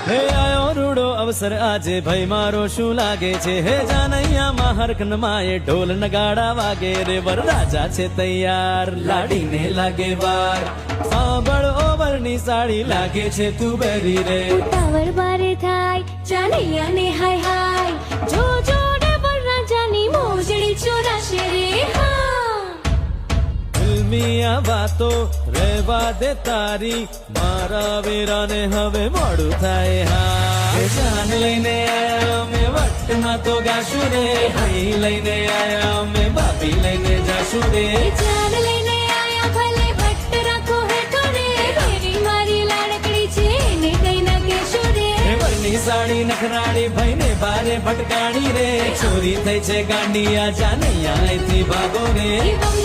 હે આયો રૂડો અવસર આજે ભાઈ મારો શું લાગે છે હે જાનૈયામાં હરખન માએ ઢોલ નગાડા વાગે રે વરરાજા છે તૈયાર લાડીને લાગે વાર સાંભળ ઓવરની સાડી લાગે છે તું બેરી રે ઉતાવળ બારે થાય જાનૈયાને હાય હાય જો જો ને વરરાજાની મોજડી ચોરાશે રે હા ફિલ્મી આ વાતો રહેવા દે તારી મારા વેરાને હવે મોડું થાય હા જાન લઈને આયા અમે વટમાં તો ગાશું રે ભાઈ લઈને આયા અમે બાપી લઈને જાશું રે જાન લઈને આયા ભલે ભટ્ટ રાખો હેઠો રે વેરી મારી લાડકડી છે એને કઈ ના કહેશો રે વરની સાડી નખરાડી ભાઈને બારે ભટકાણી રે ચોરી થઈ છે ગાંડિયા જાનૈયા અહીંથી ભાગો રે એ